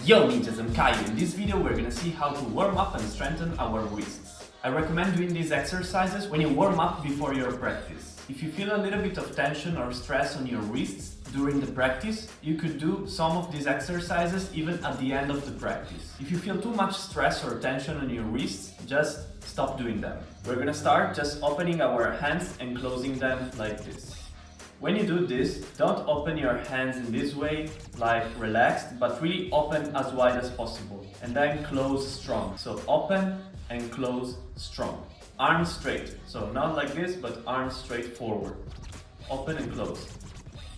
Yo ninjas, I'm Kaio. In this video we're gonna see how to warm up and strengthen our wrists. I recommend doing these exercises when you warm up before your practice. If you feel a little bit of tension or stress on your wrists during the practice, you could do some of these exercises even at the end of the practice. If you feel too much stress or tension on your wrists, just stop doing them. We're gonna start just opening our hands and closing them like this. When you do this, don't open your hands in this way, like relaxed, but really open as wide as possible. And then close strong. So open and close strong. Arms straight. So not like this, but arms straight forward. Open and close.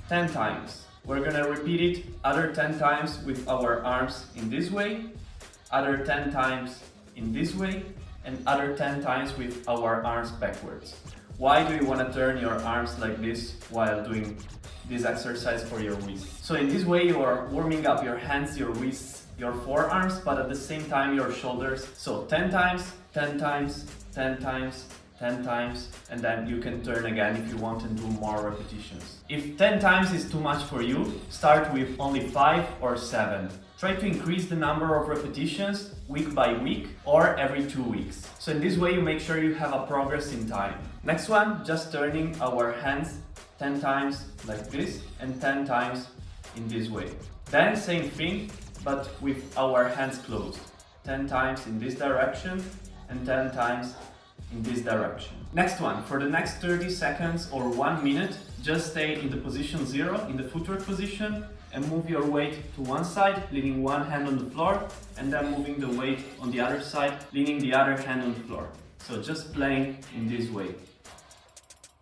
10 times. We're gonna repeat it other 10 times with our arms in this way, other 10 times in this way, and other 10 times with our arms backwards. Why do you want to turn your arms like this while doing this exercise for your wrists? So in this way you are warming up your hands, your wrists, your forearms, but at the same time your shoulders. So 10 times, 10 times, 10 times, 10 times, and then you can turn again if you want and do more repetitions. If 10 times is too much for you, start with only 5 or 7. Try to increase the number of repetitions week by week or every 2 weeks. So in this way you make sure you have a progress in time. Next one, just turning our hands 10 times like this and 10 times in this way. Then same thing, but with our hands closed. 10 times in this direction and 10 times in this direction. Next one, for the next 30 seconds or 1 minute, just stay in the position 0, in the footwork position, and move your weight to one side, leaning one hand on the floor, and then moving the weight on the other side, leaning the other hand on the floor. So just playing in this way.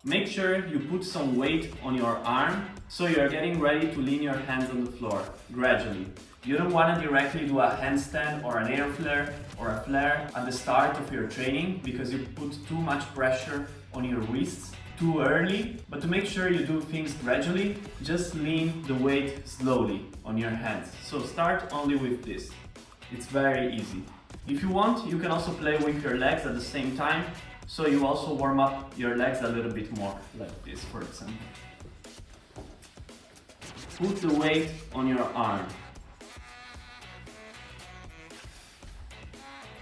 Make sure you put some weight on your arm, so you are getting ready to lean your hands on the floor, gradually. You don't want to directly do a handstand or an air flare or a flare at the start of your training, because you put too much pressure on your wrists too early. But to make sure you do things gradually, just lean the weight slowly on your hands. So start only with this. It's very easy. If you want, you can also play with your legs at the same time, so you also warm up your legs a little bit more, like this for example. Put the weight on your arm.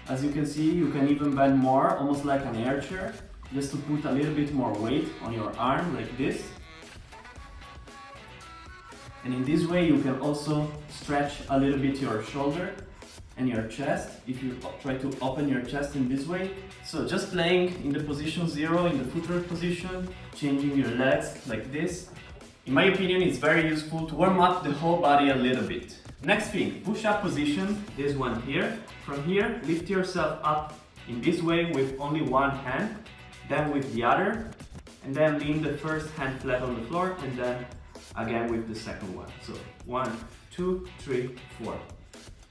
As you can see, you can even bend more, almost like an air chair, just to put a little bit more weight on your arm, like this. And in this way you can also stretch a little bit your shoulder and your chest, if you try to open your chest in this way. So just playing in the position 0, in the footwork position, changing your legs like this. In my opinion, it's very useful to warm up the whole body a little bit. Next thing, push-up position, this one here. From here, lift yourself up in this way with only one hand, then with the other, and then lean the first hand flat on the floor, and then again with the second one. So 1, 2, 3, 4.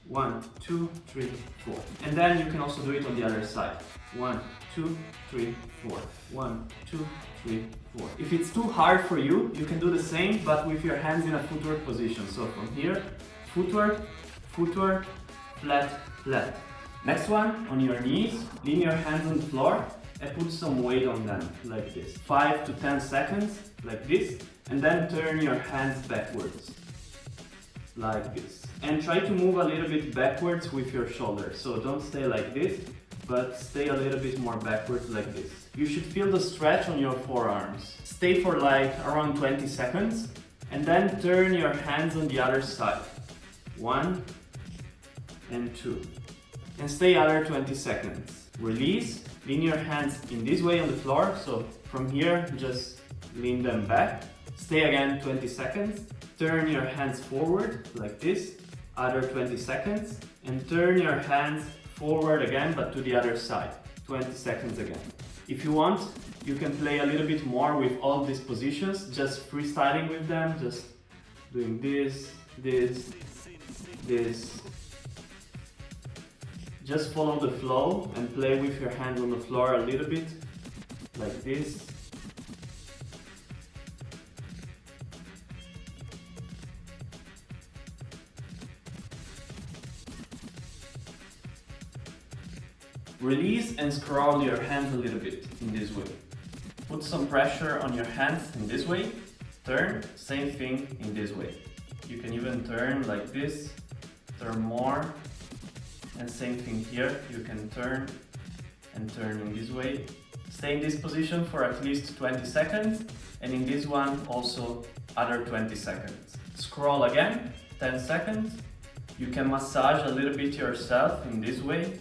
1, 2, 3, 4. And then you can also do it on the other side. 1, 2, 3, 4. 1, 2, 3, 4. If it's too hard for you, you can do the same, but with your hands in a footwork position. So from here, footwork, footwork, flat, flat. Next one, on your knees, lean your hands on the floor and put some weight on them, like this. 5 to 10 seconds, like this, and then turn your hands backwards, like this. And try to move a little bit backwards with your shoulders. So don't stay like this, but stay a little bit more backwards like this. You should feel the stretch on your forearms. Stay for like around 20 seconds, and then turn your hands on the other side. 1 and 2. And stay other 20 seconds. Release, lean your hands in this way on the floor. So from here, just lean them back. Stay again 20 seconds. Turn your hands forward like this, other 20 seconds, and turn your hands forward again, but to the other side, 20 seconds again. If you want, you can play a little bit more with all these positions, just freestyling with them, just doing this, this, this. Just follow the flow and play with your hands on the floor a little bit, like this. Release and scroll your hands a little bit in this way. Put some pressure on your hands in this way. Turn, same thing in this way. You can even turn like this, turn more, and same thing here, you can turn and turn in this way. Stay in this position for at least 20 seconds, and in this one also other 20 seconds. Scroll again, 10 seconds. You can massage a little bit yourself in this way,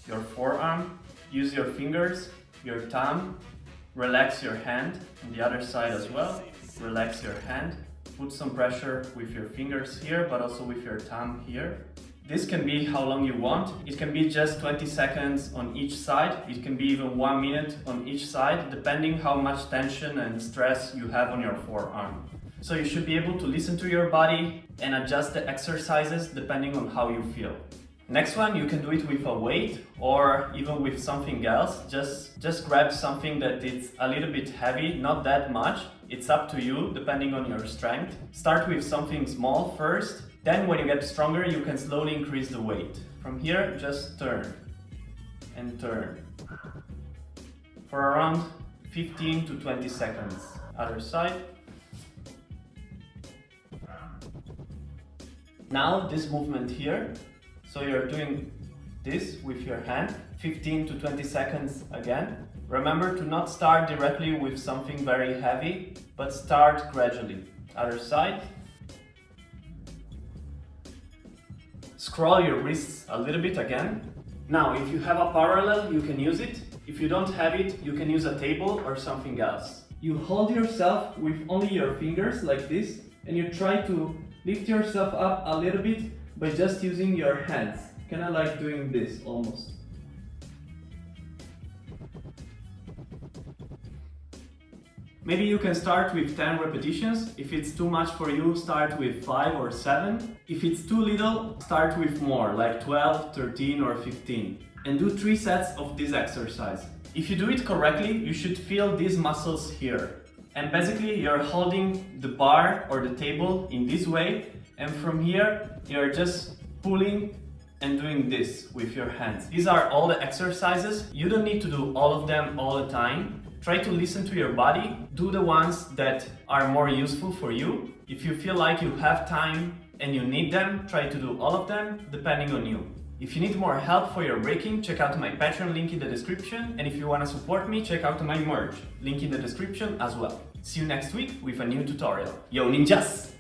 your forearm. Use your fingers, your thumb, relax your hand, on the other side as well. Relax your hand. Put some pressure with your fingers here, but also with your thumb here. This can be how long you want. It can be just 20 seconds on each side. It can be even 1 minute on each side, depending how much tension and stress you have on your forearm. So you should be able to listen to your body and adjust the exercises depending on how you feel. Next one, you can do it with a weight or even with something else. Just grab something that is a little bit heavy, not that much. It's up to you, depending on your strength. Start with something small first. Then when you get stronger, you can slowly increase the weight. From here, just turn and turn for around 15 to 20 seconds. Other side. Now this movement here, so you're doing this with your hand, 15 to 20 seconds again. Remember to not start directly with something very heavy, but start gradually. Other side. Scroll your wrists a little bit again. Now, if you have a parallel, you can use it. If you don't have it, you can use a table or something else. You hold yourself with only your fingers like this, and you try to lift yourself up a little bit by just using your hands. Kind of like doing this almost. Maybe you can start with 10 repetitions. If it's too much for you, start with 5 or 7. If it's too little, start with more, like 12, 13 or 15. And do 3 sets of this exercise. If you do it correctly, you should feel these muscles here. And basically, you're holding the bar or the table in this way. And from here, you're just pulling and doing this with your hands. These are all the exercises. You don't need to do all of them all the time. Try to listen to your body, do the ones that are more useful for you. If you feel like you have time and you need them, try to do all of them, depending on you. If you need more help for your breaking, check out my Patreon link in the description. And if you want to support me, check out my merch, link in the description as well. See you next week with a new tutorial. Yo ninjas!